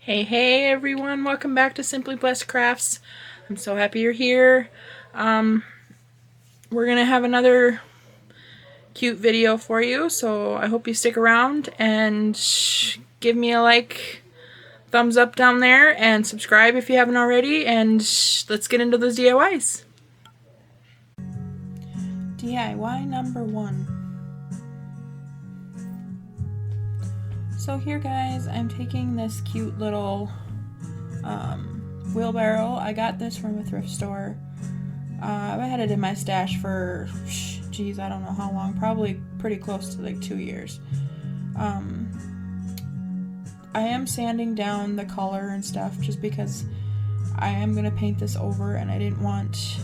Hey everyone, welcome back to Simply Blessed Crafts. I'm so happy you're here. We're gonna have another cute video for you, so I hope you stick around and give me a like, thumbs up down there, and subscribe if you haven't already, and let's get into those DIYs. DIY number 1. So here guys, I'm taking this cute little wheelbarrow. I got this from a thrift store. I've had it in my stash for, geez, I don't know how long, probably pretty close to like 2 years. I am sanding down the color and stuff just because I am going to paint this over and I didn't want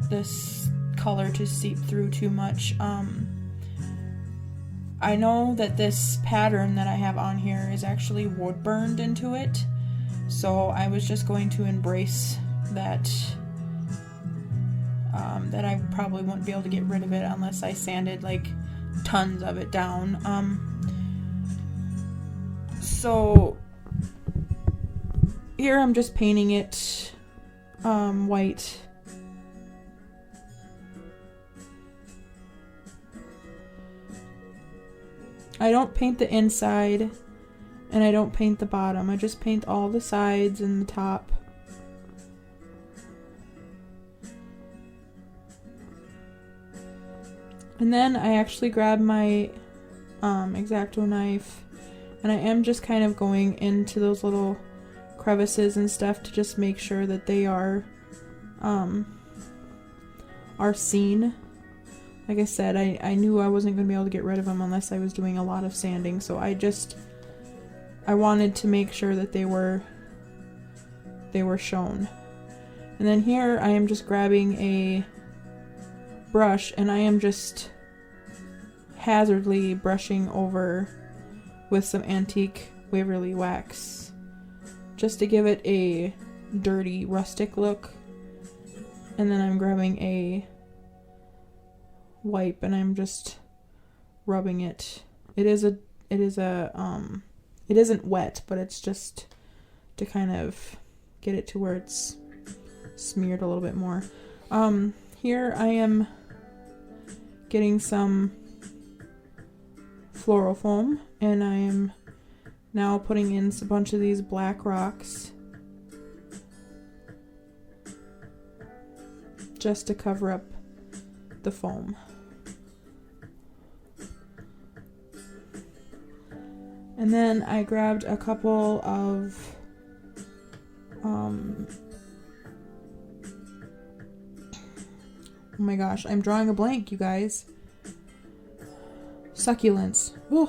this color to seep through too much. I know that this pattern that I have on here is actually wood burned into it, so I was just going to embrace that that I probably wouldn't be able to get rid of it unless I sanded like tons of it down. So here I'm just painting it white. I don't paint the inside and I don't paint the bottom. I just paint all the sides and the top. And then I actually grab my X-Acto knife and I am just kind of going into those little crevices and stuff to just make sure that they are seen. Like I said, I knew I wasn't going to be able to get rid of them unless I was doing a lot of sanding, so I wanted to make sure that they were shown. And then here I am just grabbing a brush and I am just hazardly brushing over with some antique Waverly wax just to give it a dirty, rustic look. And then I'm grabbing a wipe and I'm just rubbing it. It isn't wet, but it's just to kind of get it to where it's smeared a little bit more. Here I am getting some floral foam and I am now putting in a bunch of these black rocks just to cover up the foam. And then I grabbed a couple of oh my gosh, I'm drawing a blank, you guys. Succulents. Ooh,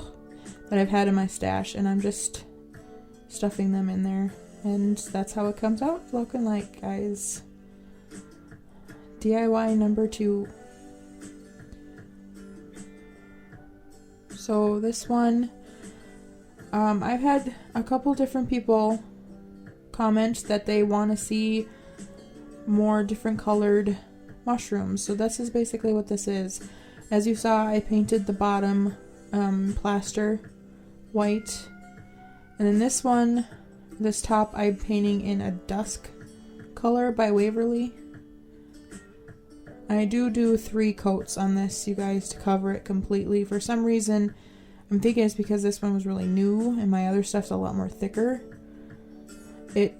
that I've had in my stash, and I'm just stuffing them in there. And that's how it comes out looking like, guys. DIY number 2. So this one, I've had a couple different people comment that they want to see more different colored mushrooms. So this is basically what this is. As you saw, I painted the bottom plaster white. And then this one, this top, I'm painting in a dusk color by Waverly. I do 3 coats on this, you guys, to cover it completely. For some reason, I'm thinking it's because this one was really new and my other stuff's a lot more thicker. It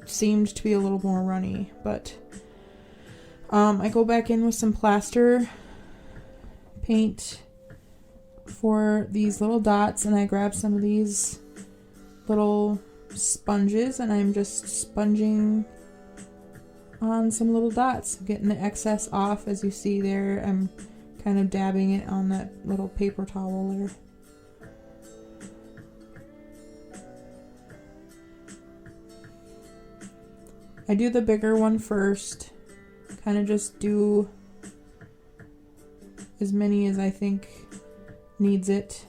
seemed to be a little more runny, but I go back in with some plaster paint for these little dots, and I grab some of these little sponges and I'm just sponging on some little dots, getting the excess off. As you see there, I'm kind of dabbing it on that little paper towel there. I do the bigger one first, kind of just do as many as I think needs it.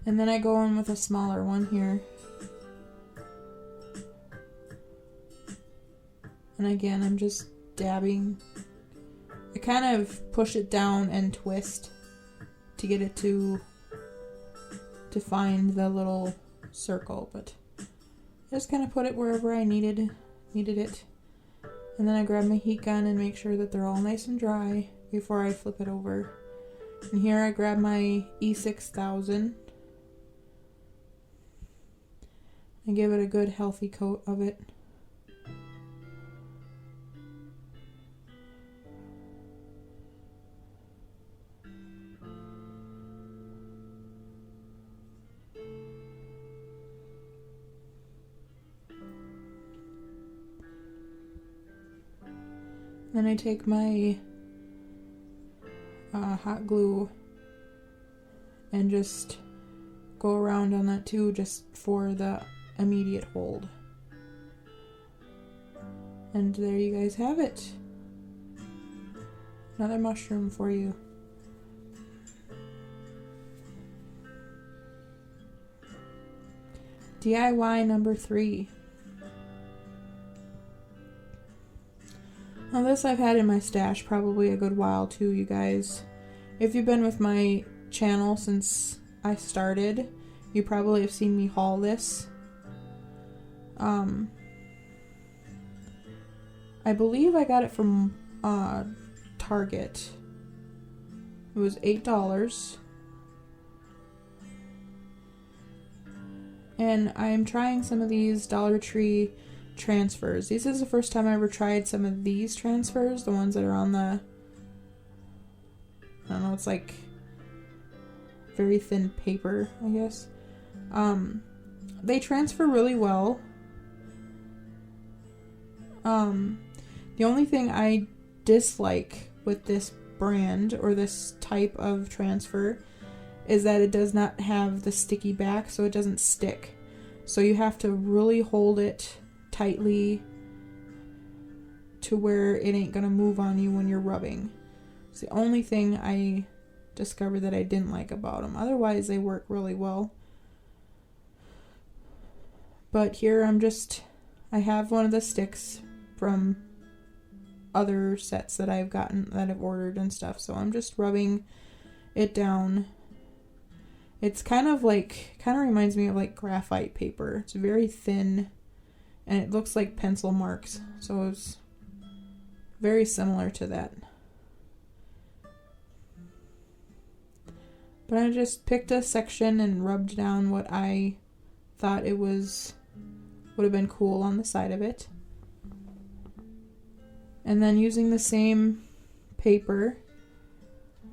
And then I go in with a smaller one here. And again, I'm just dabbing I kind of push it down and twist to get it to find the little circle, but I just kind of put it wherever I needed it. And then I grab my heat gun and make sure that they're all nice and dry before I flip it over. And here I grab my E6000 and give it a good healthy coat of it. Then I take my hot glue and just go around on that too, just for the immediate hold. And there you guys have it. Another mushroom for you. DIY number 3. Now this I've had in my stash probably a good while too, you guys. If you've been with my channel since I started, you probably have seen me haul this. I believe I got it from Target. It was $8. And I'm trying some of these Dollar Tree transfers. This is the first time I ever tried some of these transfers, the ones that are on the, I don't know, it's like very thin paper, I guess. They transfer really well. The only thing I dislike with this brand or this type of transfer is that it does not have the sticky back, so it doesn't stick. So you have to really hold it tightly to where it ain't gonna move on you when you're rubbing. It's the only thing I discovered that I didn't like about them. Otherwise, they work really well. But here I have one of the sticks from other sets that I've gotten, that I've ordered and stuff. So I'm just rubbing it down. It's kind of reminds me of like graphite paper. It's very thin and it looks like pencil marks. So it's very similar to that. But I just picked a section and rubbed down what I thought would have been cool on the side of it. And then using the same paper,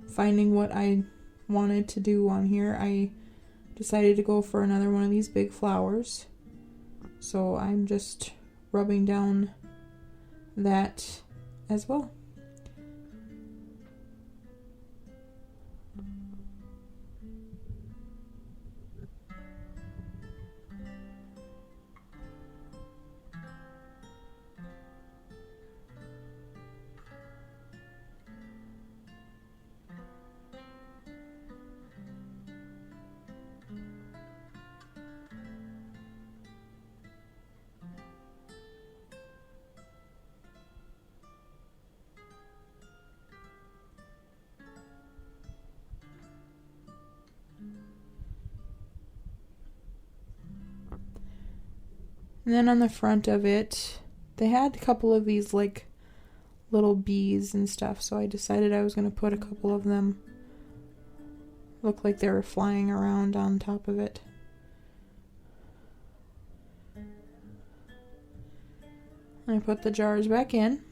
finding what I wanted to do on here, I decided to go for another one of these big flowers. So I'm just rubbing down that as well. And then on the front of it, they had a couple of these like little bees and stuff, so I decided I was going to put a couple of them. Look like they were flying around on top of it. I put the jars back in.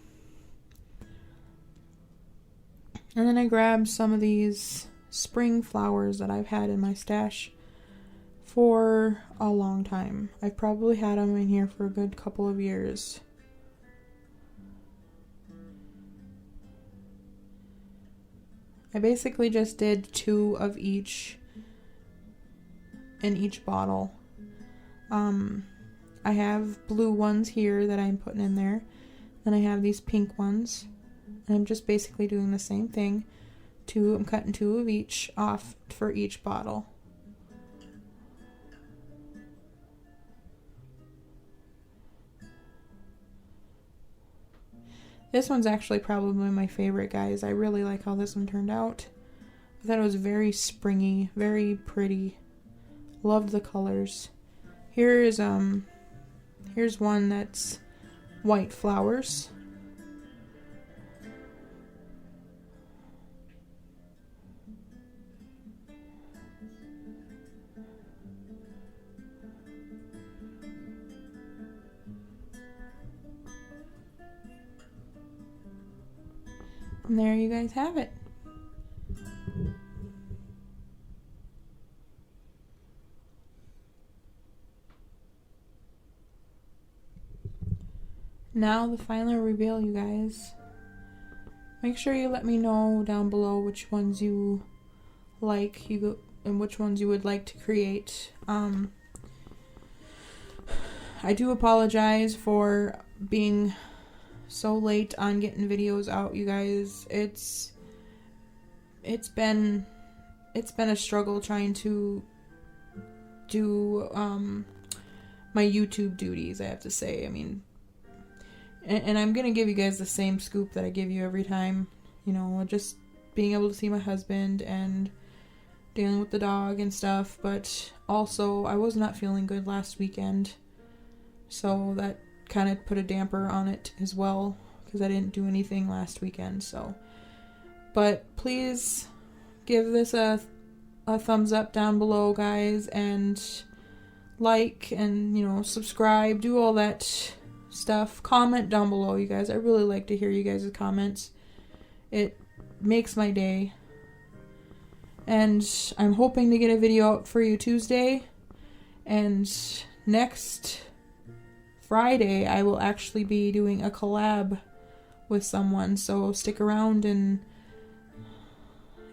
And then I grabbed some of these spring flowers that I've had in my stash for a long time. I've probably had them in here for a good couple of years. I basically just did 2 of each in each bottle. I have blue ones here that I'm putting in there. Then I have these pink ones. And I'm just basically doing the same thing. I'm cutting 2 of each off for each bottle. This one's actually probably my favorite, guys. I really like how this one turned out. I thought it was very springy, very pretty. Loved the colors. Here's one that's white flowers. And there you guys have it. Now the final reveal, you guys. Make sure you let me know down below which ones you like and which ones you would like to create. I do apologize for being so late on getting videos out, you guys. It's been a struggle trying to do my YouTube duties, I have to say. I mean, and I'm gonna give you guys the same scoop that I give you every time, you know, just being able to see my husband and dealing with the dog and stuff. But also, I was not feeling good last weekend, so that kind of put a damper on it as well, because I didn't do anything last weekend. So, but please give this a thumbs up down below, guys, and like and, you know, subscribe, do all that stuff. Comment down below, you guys. I really like to hear you guys' comments. It makes my day. And I'm hoping to get a video out for you Tuesday, and next Friday I will actually be doing a collab with someone, so stick around and